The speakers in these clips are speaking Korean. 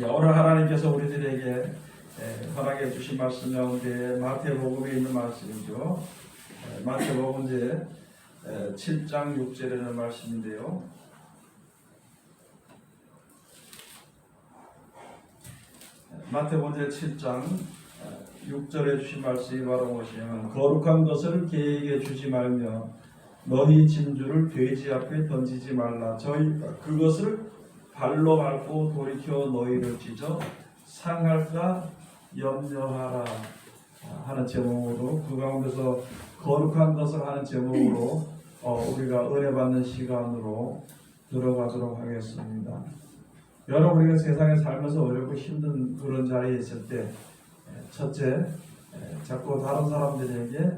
오늘 하나님께서 우리들에게 허락해 주신 말씀 가운데 마태복음에 있는 말씀이죠. 마태복음 이제 7장 6절에는 말씀인데요. 마태복음 7장 6절에 주신 말씀이 바로 무엇이냐면, 거룩한 것을 개에게 주지 말며 너희 진주를 돼지 앞에 던지지 말라. 저희가 그것을 발로 밟고 돌이켜 너희를 찢어 상할까 염려하라 하는 제목으로, 그 가운데서 거룩한 것을 하는 제목으로 우리가 은혜 받는 시간으로 들어가도록 하겠습니다. 여러분, 우리가 세상에 살면서 어렵고 힘든 그런 자리에 있을 때, 첫째, 자꾸 다른 사람들에게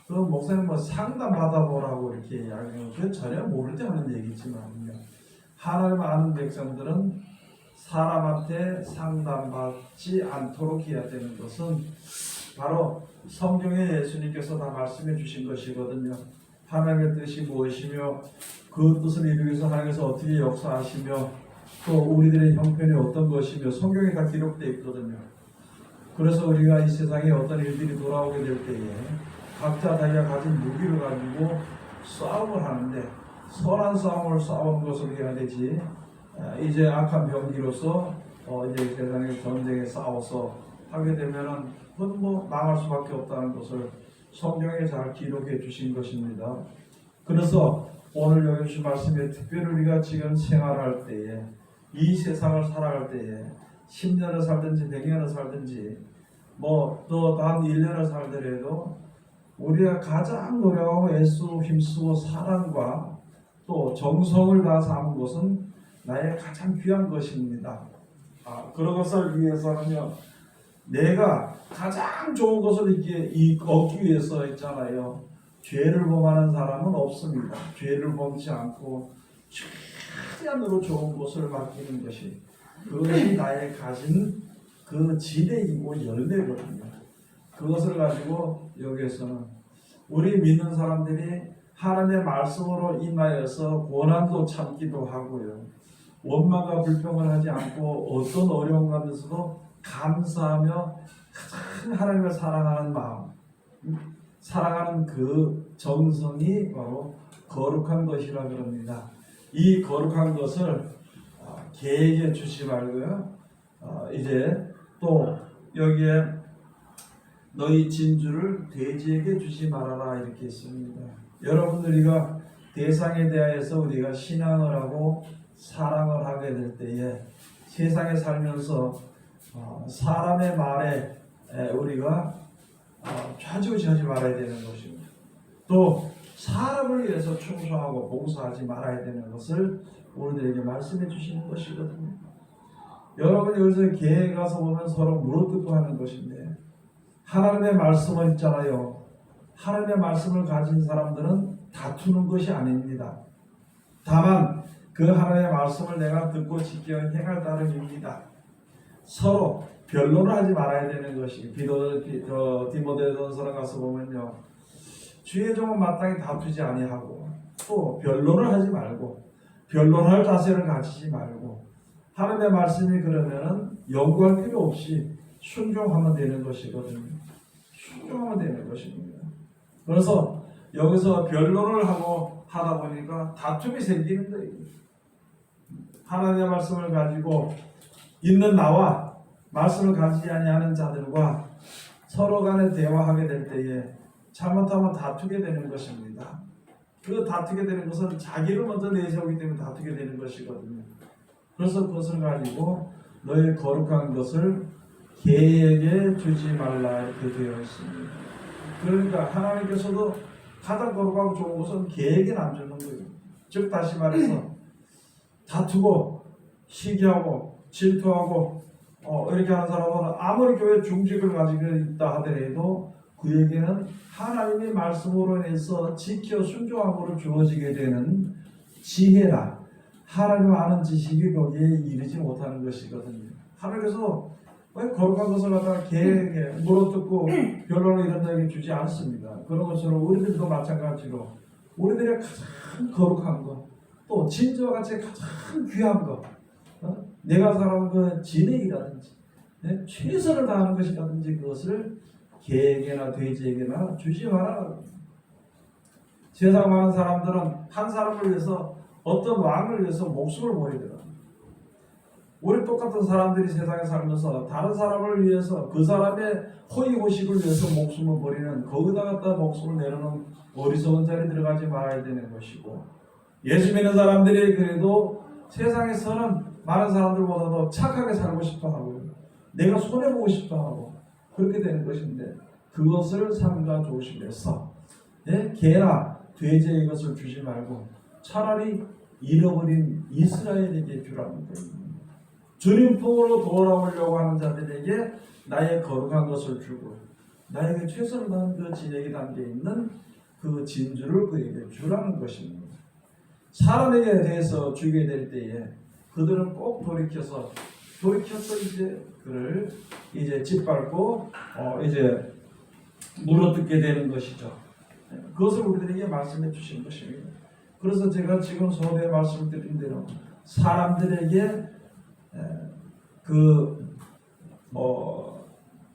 그 목사님 뭐 상담 받아보라고 이렇게 이야기하는, 그 전혀 모를 때 하는 얘기지만요, 하나님 아는 백성들은 사람한테 상담받지 않도록 해야 되는 것은 바로 성경에 예수님께서 다 말씀해 주신 것이거든요. 하나님의 뜻이 무엇이며 그 뜻을 이루기 위해서 하나님께서 어떻게 역사하시며 또 우리들의 형편이 어떤 것이며 성경에 다 기록되어 있거든요. 그래서 우리가 이 세상에 어떤 일들이 돌아오게 될 때에 각자 자기가 가진 무기를 가지고 싸움을 하는데, 선한 싸움을 싸우는 것을 해야 되지, 이제 악한 병기로서 이제 세상의 전쟁에 싸워서 하게 되면은 그건 뭐 망할 수밖에 없다는 것을 성경에 잘 기록해 주신 것입니다. 그래서 오늘 여기 주신 말씀에 특별히 우리가 지금 생활할 때에, 이 세상을 살아갈 때에 10년을 살든지 100년을 살든지 뭐 또 단 1년을 살더라도 우리가 가장 노력하고 애쓰고 힘쓰고 사랑과 또 정성을 다 삼은 것은 나의 가장 귀한 것입니다. 그런 것을 위해서는요, 내가 가장 좋은 것을 얻기 위해서 있잖아요. 죄를 범하는 사람은 없습니다. 죄를 범치 않고 최대한으로 좋은 것을 맡기는 것이, 그것이 나의 가진 그 진액이고 열매거든요. 그것을 가지고 여기에서는 우리 믿는 사람들이 하나님의 말씀으로 임하여서 고난도 참기도 하고요, 원망과 불평을 하지 않고 어떤 어려움 가운데서도 감사하며 가장 하나님을 사랑하는 마음, 사랑하는 그 정성이 바로 거룩한 것이라 그럽니다. 이 거룩한 것을 개에게 주지 말고요, 이제 또 여기에 너희 진주를 돼지에게 주지 말아라 이렇게 있습니다. 여러분, 우리가 대상에 대하여서 우리가 신앙을 하고 사랑을 하게 될 때에 세상에 살면서 사람의 말에 우리가 좌지우지하지 말아야 되는 것입니다. 또 사람을 위해서 충성하고 봉사하지 말아야 되는 것을 우리들에게 말씀해 주시는 것이거든요. 여러분이 여기서 교회에 가서 보면 서로 물어뜯고 하는 것인데, 하나님의 말씀은 있잖아요. 하나님의 말씀을 가진 사람들은 다투는 것이 아닙니다. 다만 그 하나님의 말씀을 내가 듣고 지켜 행할 따름입니다. 서로 변론을 하지 말아야 되는 것이, 디모데전서에 가서 보면요, 주의 종은 마땅히 다투지 아니하고 또 변론을 하지 말고 변론할 자세를 가지지 말고 하나님의 말씀이 그러면은 연구할 필요 없이 순종하면 되는 것이거든요. 순종하면 되는 것입니다. 그래서 여기서 변론을 하고 하다 보니까 다툼이 생기는 거예요. 하나님의 말씀을 가지고 있는 나와 말씀을 가지지 아니하는 자들과 서로 간에 대화하게 될 때에 잘못하면 다투게 되는 것입니다. 그 다투게 되는 것은 자기를 먼저 내세우기 때문에 다투게 되는 것이거든요. 그래서 그것을 가지고 너의 거룩한 것을 개에게 주지 말라 이렇게 되어 있습니다. 그러니까 하나님께서도 가장 거룩하고 좋은 것은 개에게는 안 주는 거예요. 즉 다시 말해서 다투고 시기하고 질투하고 이렇게 하는 사람은 아무리 교회 중직을 가지고 있다 하더라도 그에게는 하나님의 말씀으로 인해서 지켜 순종함으로 주어지게 되는 지혜라, 하나님 아는 지식이 거기에 이르지 못하는 것이거든요. 하나님께서 왜 거룩한 것을 갖다가 개에게 물어뜯고 변론을 이런 데에게 주지 않습니다. 그런 것처럼 우리들도 마찬가지로 우리들의 가장 거룩한 것, 또 진주와 같이 가장 귀한 것, 내가 살아온 그 진액이라든지 최선을 다하는 것이라든지 그것을 개에게나 돼지에게나 주지 마라. 세상 많은 사람들은 한 사람을 위해서 어떤 왕을 위해서 목숨을 버리더라. 우리 똑같은 사람들이 세상에 살면서 다른 사람을 위해서 그 사람의 호의호식을 위해서 목숨을 버리는 거기다 갖다 목숨을 내려놓은 어리석은 자리에 들어가지 말아야 되는 것이고, 예수 믿는 사람들이 그래도 세상에서는 많은 사람들보다도 착하게 살고 싶어 하고 내가 손해보고 싶어 하고 그렇게 되는 것인데, 그것을 삼가 조심해서 개나 돼지의 것을 주지 말고 차라리 잃어버린 이스라엘에게 주라는 거예요. 주님 품으로 돌아오려고 하는 자들에게 나의 거룩한 것을 주고 나에게 최선을 다한 그 진액이 담겨있는 그 진주를 그에게 주라는 것입니다. 사람에게 대해서 주게 될 때에 그들은 꼭 돌이켜서 이제 그를 이제 짓밟고 이제 물어뜯게 되는 것이죠. 그것을 우리들에게 말씀해 주신 것입니다. 그래서 제가 지금 서두에 말씀드린 대로 사람들에게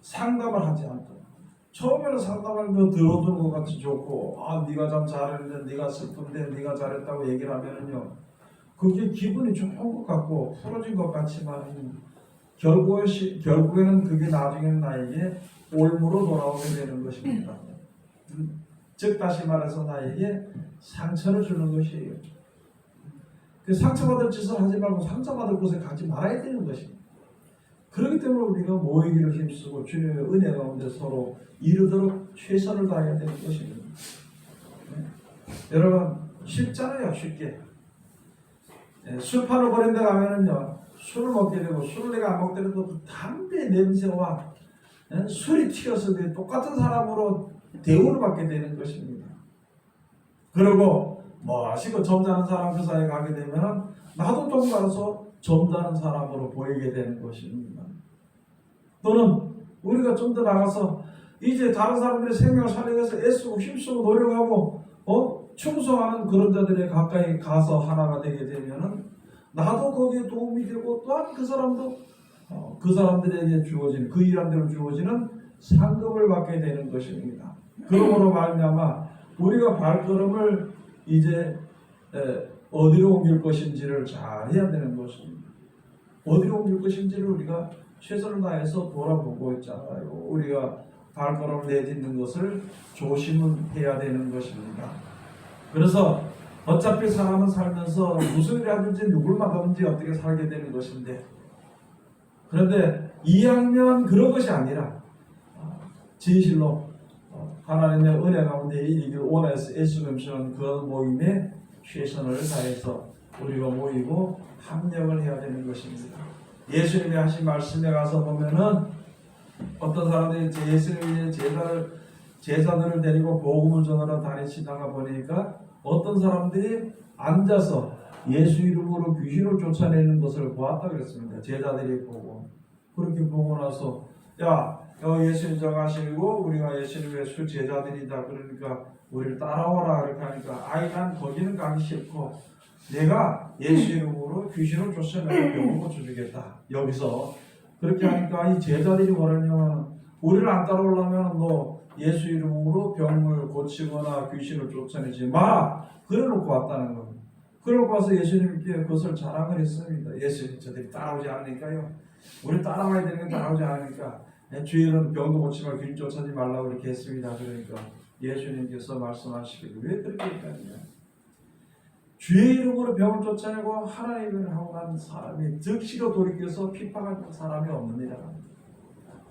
상담을 하지 않고, 처음에는 상담하는 거 들어주는 것 같이 좋고, 네가 참 잘했는데, 네가 슬픈데, 네가 잘했다고 얘기를 하면은요, 그게 기분이 좋은 것 같고 풀어진 것 같지만 결국에는 그게 나중에는 나에게 올무로 돌아오게 되는 것입니다. 즉 다시 말해서 나에게 상처를 주는 것이에요. 그 상처받을 짓을 하지 말고 상처받을 곳에 가지 말아야 되는 것입니다. 그렇기 때문에 우리가 모이기를 힘쓰고 주님의 은혜 가운데 서로 이루도록 최선을 다해야 되는 것입니다. 여러분, 쉽잖아요. 쉽게. 술판을 버린 데 가면은요, 술을 먹게 되고, 술을 내가 안 먹더라도 그 담배 냄새와 술이 튀어서 똑같은 사람으로 대우를 받게 되는 것입니다. 그리고 마시고 점잖은 사람 그 사이에 가게 되면 나도 좀 가서 점잖은 사람으로 보이게 되는 것입니다. 또는 우리가 좀 더 나가서 이제 다른 사람들의 생명을 살리기 위해서 애쓰고 힘쓰고 노력하고 충성하는 그런 자들에 가까이 가서 하나가 되게 되면은 나도 거기에 도움이 되고, 또한 그 사람도 그 사람들에게 주어지는, 그 일한 대로 주어지는 상급을 받게 되는 것입니다. 그러므로 말미암아 우리가 발걸음을 이제 어디로 옮길 것인지를 잘 해야 되는 것입니다. 어디로 옮길 것인지를 우리가 최선을 다해서 돌아보고 있잖아요. 우리가 발걸음을 내딛는 것을 조심해야 되는 것입니다. 그래서 어차피 사람은 살면서 무슨 일을 하든지 누굴 만나든지 어떻게 살게 되는 것인데, 그런데 이왕이면 그런 것이 아니라 진실로 하나님의 은혜 가운데 이르기를 원해서 애쓰면서 그 모임에 최선을 다해서 우리가 모이고 합력을 해야 되는 것입니다. 예수님이 하신 말씀에 가서 보면은 어떤 사람들이 예수님의 제자들을 데리고 복음을 전하러 다니시다가 보니까 어떤 사람들이 앉아서 예수 이름으로 귀신을 쫓아내는 것을 보았다 그랬습니다. 제자들이 보고, 그렇게 보고 나서 예수님 정하시고 우리가 예수님의 수 제자들이다, 그러니까 우리를 따라오라 그렇게 하니까 난 거기는 가기 싫고 내가 예수 이름으로 귀신을 쫓아내고 병을 고쳐주겠다. 여기서 그렇게 하니까 이 제자들이 뭐라냐면, 우리를 안 따라오려면 너 예수 이름으로 병을 고치거나 귀신을 쫓아내지 마, 그래놓고 왔다는 겁니다. 그러고 와서 예수님께 그것을 자랑을 했습니다. 예수님, 저들이 따라오지 않으니까요, 우리 따라와야 되는 건 따라오지 않으니까 주일은 병도 고치지 말고 귀신 쫓아내지 말라고 이렇게 했습니다. 그러니까 예수님께서 말씀하시기를 왜 그렇게 했느냐, 주의 이름으로 병을 쫓아내고 하나님을 하고 간 사람이 즉시로 돌이켜서 핍박한 사람이 없느니라.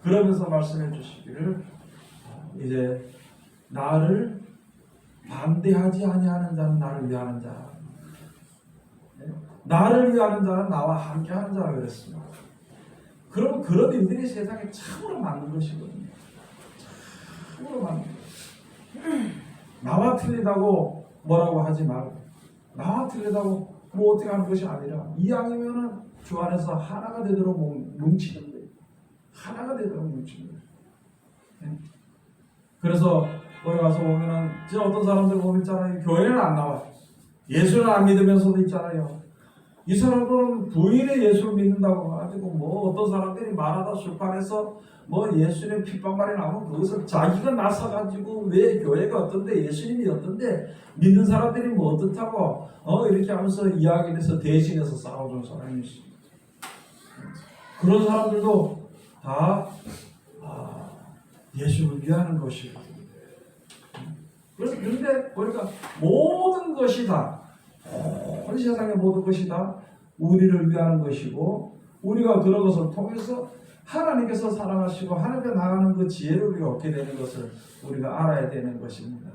그러면서 말씀해 주시기를 이제 나를 반대하지 아니하는 자는 나를 위하는 자, 나를 위하는 자는 나와 함께하는 자라 그랬습니다. 그럼 그런 일들이 세상에 참으로 많은 것이거든요. 참으로 많은 것이거든요. 나와 틀리다고 뭐라고 하지 말고, 나와 틀리다고 뭐 어떻게 하는 것이 아니라 이왕이면은 주 안에서 하나가 되도록 뭉치는 거예요. 하나가 되도록 뭉치는 거예요. 그래서 거기 가서 보면은 진짜 어떤 사람들 보면 있잖아요, 교회는 안 나와요. 예수는 안 믿으면서도 있잖아요. 이 사람들은 부인의 예수를 믿는다고 가지고 뭐 어떤 사람들이 말하다 술판에서 뭐 예수님 핍박말이 나오면 그것을 자기가 나서가지고 왜 교회가 어떤데 예수님이 어떤데 믿는 사람들이 뭐 어떻다고 이렇게 하면서 이야기를 해서 대신해서 싸워준 사람이 있습니다. 그런 사람들도 다 예수를 위하는 것이고, 그런데 보니까 모든 것이 다, 온 세상의 모든 것이 다 우리를 위하는 것이고, 우리가 그런 것을 통해서 하나님께서 사랑하시고 하나님께 나가는 그 지혜를 우리가 얻게 되는 것을 우리가 알아야 되는 것입니다.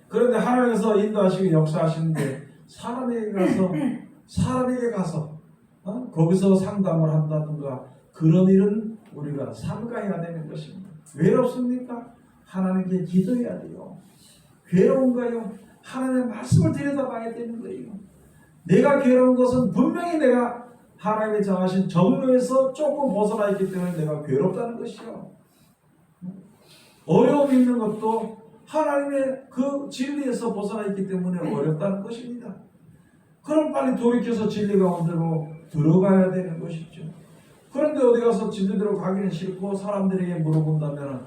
그런데 하나님께서 인도하시고 역사하시는데 사람에게 가서 거기서 상담을 한다든가 그런 일은 우리가 삼가해야 되는 것입니다. 외롭습니까? 하나님께 기도해야 돼요. 괴로운가요? 하나님의 말씀을 들여다봐야 되는 거예요. 내가 괴로운 것은 분명히 내가 하나님의 정하신 정로에서 조금 벗어나 있기 때문에 내가 괴롭다는 것이요. 어려움 있는 것도 하나님의 그 진리에서 벗어나 있기 때문에 어렵다는 것입니다. 그럼 빨리 돌이켜서 진리 가운데로 들어가야 되는 것이죠. 그런데 어디 가서 진리대로 가기는 싫고 사람들에게 물어본다면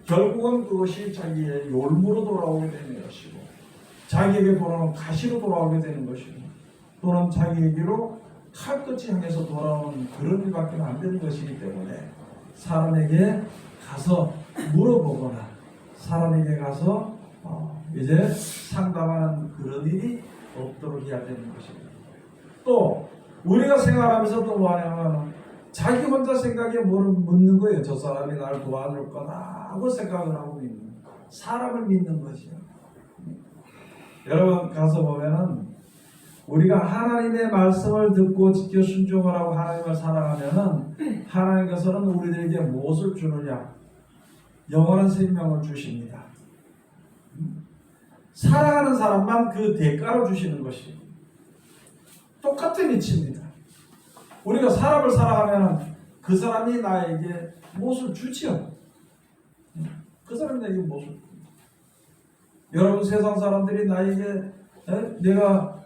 결국은 그것이 자기의 욜무로 돌아오게 되는 것이고, 자기에게 돌아오는 가시로 돌아오게 되는 것이고, 또는 자기에게로 칼끝이 향해서 돌아오는 그런 일밖에 안 되는 것이기 때문에 사람에게 가서 물어보거나 사람에게 가서 이제 상담하는 그런 일이 없도록 해야 되는 것입니다. 또 우리가 생활하면서 또 뭐하냐면 자기 혼자 생각에 뭘 묻는 거예요. 저 사람이 나를 도와줄 거다 하고 생각을 하고 있는, 사람을 믿는 것이요. 여러분 가서 보면은 우리가 하나님의 말씀을 듣고 지켜 순종을 하고 하나님을 사랑하면은 하나님께서는 우리들에게 무엇을 주느냐? 영원한 생명을 주십니다. 사랑하는 사람만 그 대가로 주시는 것이 똑같은 이치입니다. 우리가 사람을 사랑하면 그 사람이 나에게 무엇을 주지요. 그 사람이 나에게 무엇을 줍니다. 여러분 세상 사람들이 나에게 내가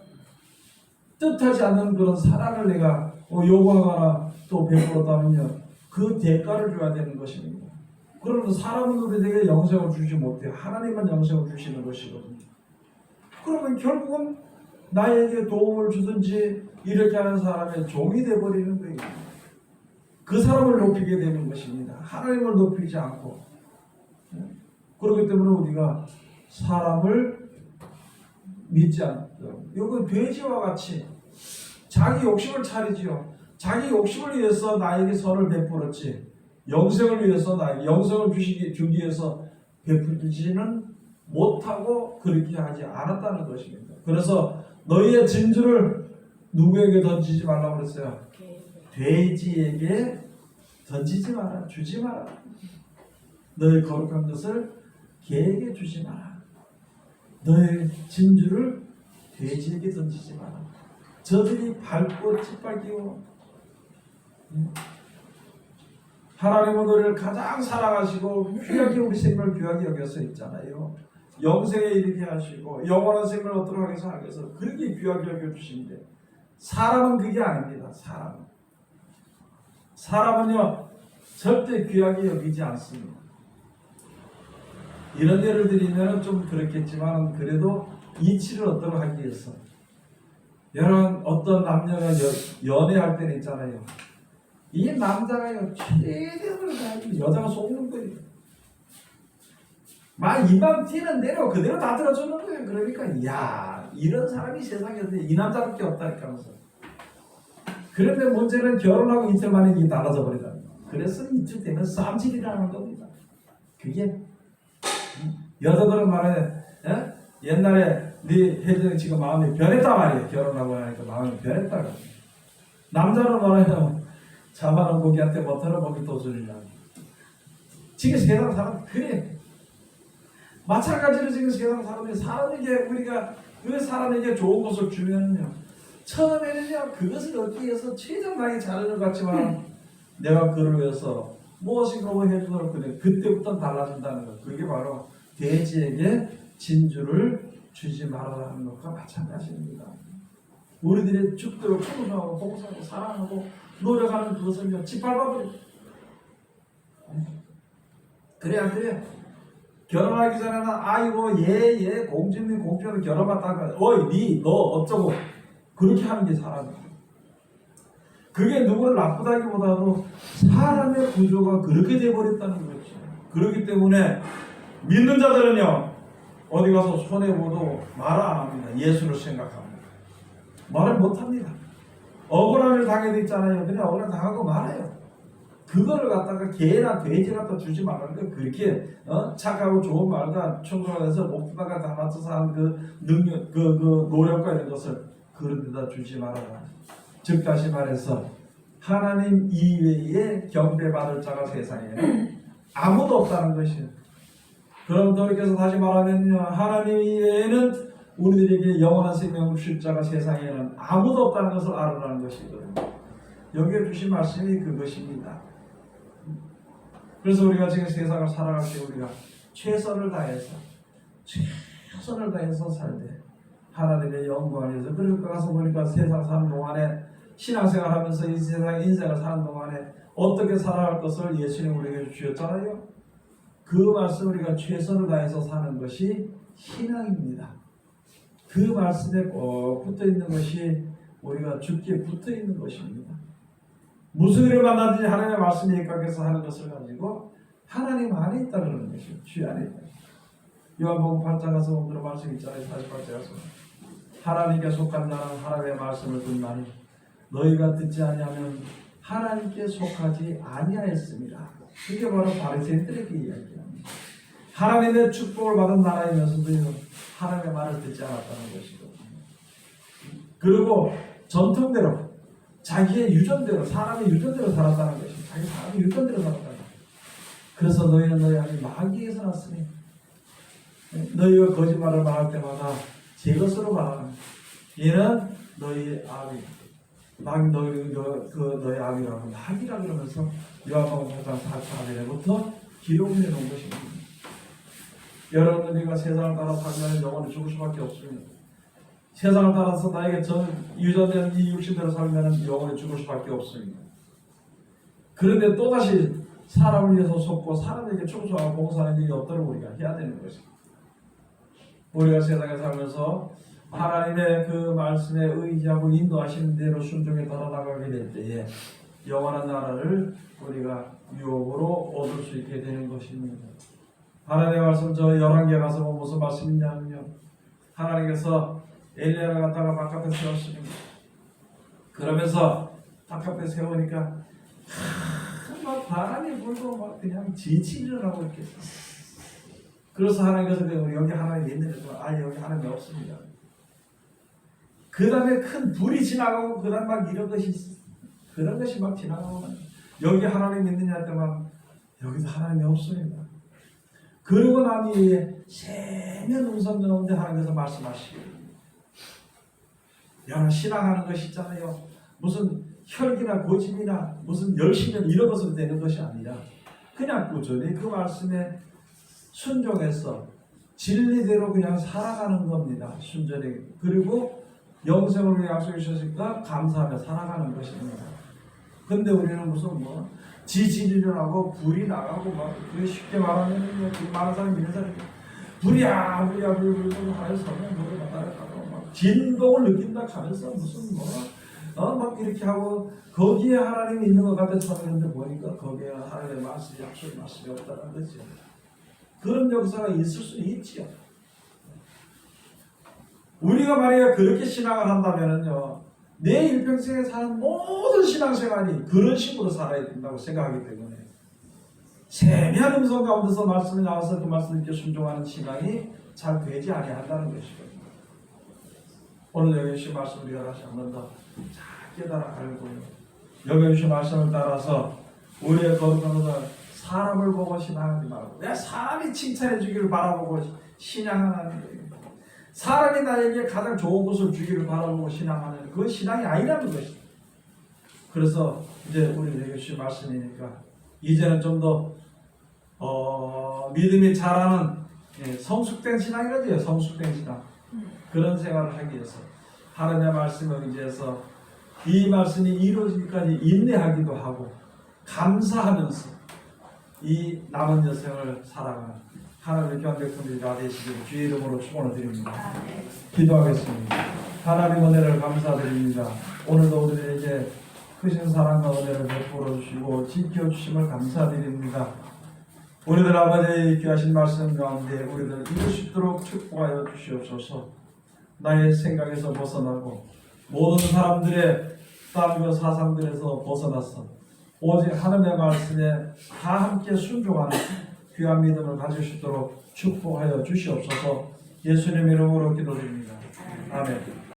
뜻하지 않는 그런 사랑을 내가 요구하거나 또 베풀었다면요, 그 대가를 줘야 되는 것입니다. 그러면 사람은 우리에게 영생을 주지 못해요. 하나님만 영생을 주시는 것이거든요. 그러면 결국은 나에게 도움을 주든지 이렇게 하는 사람의 종이 되어버리는 거예요. 그 사람을 높이게 되는 것입니다. 하나님을 높이지 않고. 그렇기 때문에 우리가 사람을 믿지 않죠. 이건 돼지와 같이 자기 욕심을 차리지요. 자기 욕심을 위해서 나에게 선을 베풀었지, 영생을 위해서 나에게 영생을 주기 위해서 베풀지는 못하고 그렇게 하지 않았다는 것입니다. 그래서 너희의 진주를 누구에게 던지지 말라고 그랬어요? 돼지에게 던지지 마라, 주지 마라. 너희 거룩한 것을 개에게 주지 마라. 너의 진주를 돼지에게 던지지 마라. 저들이 밟고 짓밟기고, 하나님은 우리를 가장 사랑하시고 귀하게 우리 생명을 귀하게 여겨서 있잖아요. 영생에 이르게 하시고 영원한 생명을 얻도록 하기 위해서 그렇게 귀하게 여겨주시는데, 사람은 그게 아닙니다. 사람은요 절대 귀하게 여기지 않습니다. 이런 예를 드리면 좀 그렇겠지만 그래도 이치를 얻도록 하기 위해서, 여러분 어떤 남녀가 연애할 때는 있잖아요. 이 남자가요 최대로 여자가 속는 거예요. 막 이만 튀는 대로 그대로 다 들어주는 거예요. 그러니까 야, 이런 사람이 세상에 이 남자밖에 없다니까 하면서. 그런데 문제는 결혼하고 이틀 만에 이게 달라져 버리다. 그래서 이틀 되면 쌈질이라는 겁니다. 그게 여자들은 말해, 옛날에 네 혜정이 지금 마음이 변했단 말이에요. 결혼하고 하니까 마음이 변했다고. 남자는 말해요, 잡아놓은 고기한테 뭐 털어먹기 도전이라고. 지금 세상 사람 그래. 마찬가지로 지금 세상 사람에게 우리가 그 사람에게 좋은 것을 주면요, 처음에는요 그것을 얻기 위해서 최선 다해 잘하는 것 같지만 내가 그를 위해서 무엇인가 해주도록 그래. 그때부터 달라진다는 것. 그게 바로 돼지에게 진주를 주지 말아라는 것과 마찬가지입니다. 우리들의 죽도록 충성하고 봉사하고 사랑하고 노력하는 그것을 짓밟아버려. 그래야 안 그래요? 결혼하기 전에는 아이고 얘 공주님 공주를 결혼했다가 어이 너 어쩌고 그렇게 하는 게 사람이에요. 그게 누구를 나쁘다기보다도 사람의 구조가 그렇게 돼버렸다는 거죠. 그렇기 때문에 믿는 자들은요 어디 가서 손해보도 말을 안 합니다. 예수를 생각합니다. 말을 못합니다. 억울함을 당해도 있잖아요. 그냥 억울함 당하고 말아요. 그거를 갖다가 개나 돼지 갖다 주지 말라는 거. 그렇게 착하고 좋은 말과 충성해서 목숨과 다 맞춰서 하는 그 능력, 그 노력과 이런 것을 그런 데다 주지 말아라. 즉 다시 말해서 하나님 이외에 경배받을 자가 세상에 아무도 없다는 것이에요. 그럼 돌이켜서 다시 말하면요, 하나님 이외에는 우리들에게 영원한 생명을 줄 자가 세상에는 아무도 없다는 것을 알으라는 것이거든요. 여기에 주신 말씀이 그것입니다. 그래서 우리가 지금 세상을 살아갈 때 우리가 최선을 다해서 살되 하나님의 영광 안에서 그럴 거 가서 보니까 세상 사는 동안에 신앙생활 하면서 이 세상 인생을 사는 동안에 어떻게 살아갈 것을 예수님 우리에게 주셨잖아요. 그 말씀 우리가 최선을 다해서 사는 것이 신앙입니다. 그 말씀에 꼭 붙어 있는 것이 우리가 죽기에 붙어 있는 것입니다. 무슨 일을 만나든지 하나님의 말씀에 입각해서 하는 것을 가지고 하나님 안에 있다는 것이 주 안에 있다. 요한복음 8장 가서 오늘 말씀 있잖아요. 48장 가서 하나님께 속한 자는 하나님의 말씀을 듣나니 너희가 듣지 아니하면 하나님께 속하지 아니하였습니다. 그게 바로 바리새인들에게 이야기합니다. 하나님의 축복을 받은 나라이면서도 하나님의 말을 듣지 않았다는 것이거든요. 그리고 전통대로 자기의 유전대로 사람의 유전대로 살았다는 것이 자기 사람의 유전대로 살았다는 것이. 그래서 너희는 너희 아비 마귀에서 났으니 너희가 거짓말을 말할 때마다 제 것으로 말하는 얘는 너희 아비 마귀 너희 아비라고 마귀라 그러면서 요한복음 8장 44절부터 기록해 놓은 것입니다. 여러분들이 세상을 따라 살면 영원히 죽을 수밖에 없습니다. 세상을 따라서 나에게 유전된 이 육신대로 살면 영원히 죽을 수밖에 없습니다. 그런데 또다시 사람을 위해서 속고 사람에게 충성하고 봉사하는 일이 없도록 우리가 해야 되는 것입니다. 우리가 세상에 살면서 하나님의 그 말씀에 의지하고 인도하시는 대로 순종에 따라나가게 될 때에 영원한 나라를 우리가 유업으로 얻을 수 있게 되는 것입니다. 하나님의 말씀 저 열왕기에 가서 보면 무슨 말씀이냐면요, 하나님께서 엘리야를 갖다가 바깥에 세웠습니다. 그러면서 바깥에 세우니까 막 바람이 불고 막 그냥 지치를 하고 이렇게. 그래서 하나님께서 여기 하나님이 있는데 아니 여기 하나님이 없습니다. 그 다음에 큰 불이 지나가고 그 다음에 막 이런 것이 그런 것이 막 지나가고 여기 하나님이 있느냐 할 때 막 여기도 하나님이 없습니다. 그러고 난 뒤에 세면 음성 가운데 하나님께서 말씀하시고 여러분 신앙하는 것이 있잖아요. 무슨 혈기나 고집이나 무슨 열심이나 이런 것으로 되는 것이 아니라 그냥 꾸준히 그 말씀에 순종해서 진리대로 그냥 살아가는 겁니다. 순전히. 그리고 영생을 위해 약속해 주셨으니까 감사하며 살아가는 것입니다. 근데 우리는 무슨 지지리를 하고 불이 나가고 막 쉽게 말하면 많은 사람이 믿는 사람이 불이야 불 하면서 노래 따라가고 막 진동을 느낀다 하면서 무슨 막 이렇게 하고 거기에 하나님이 있는 것 같아서 하는데 보니까 거기에 하나님의 말씀이 약속의 말씀이 없다는 거죠. 그런 역사가 있을 수 있지요. 우리가 만약에 그렇게 신앙을 한다면요, 내 일평생에 사는 모든 신앙생활이 그런 식으로 살아야 된다고 생각하기 때문에 세미한 음성 가운데서 말씀이 나와서 그 말씀께 순종하는 신앙이 잘 되지 아니한다는 것이거든요. 오늘 여기 주신 말씀 우리가 다시 한 번 더 잘 깨달아 알고요. 여기 주신 말씀을 따라서 우리의 거룩한 것은 사람을 보고 신앙하지 말고 내 사람이 칭찬해 주기를 바라보고 신앙하는 거예요. 사람이 나에게 가장 좋은 것을 주기를 바라보고 신앙하는 그건 신앙이 아니라는 것이다. 그래서 이제 우리에게 주신 말씀이니까 이제는 좀 더 믿음이 자라는 성숙된 신앙이라죠. 성숙된 신앙. 그런 생활을 하기 위해서 하나님의 말씀을 의지해서 이 말씀이 이루어지기까지 인내하기도 하고 감사하면서 이 남은 여생을 살아가는 하나님의 귀한 백성들이 다 되시기를 주의 이름으로 축원을 드립니다. 기도하겠습니다. 하나님 은혜를 감사드립니다. 오늘도 우리에게 크신 사랑과 은혜를 베풀어 주시고 지켜주심을 감사드립니다. 우리들 아버지의 귀하신 말씀 가운데 우리들 이룰 수 있도록 축복하여 주시옵소서. 나의 생각에서 벗어나고 모든 사람들의 땀과 사상들에서 벗어나서 오직 하나님의 말씀에 다 함께 순종하는 귀한 믿음을 가질 수 있도록 축복하여 주시옵소서. 예수님의 이름으로 기도드립니다. 아멘.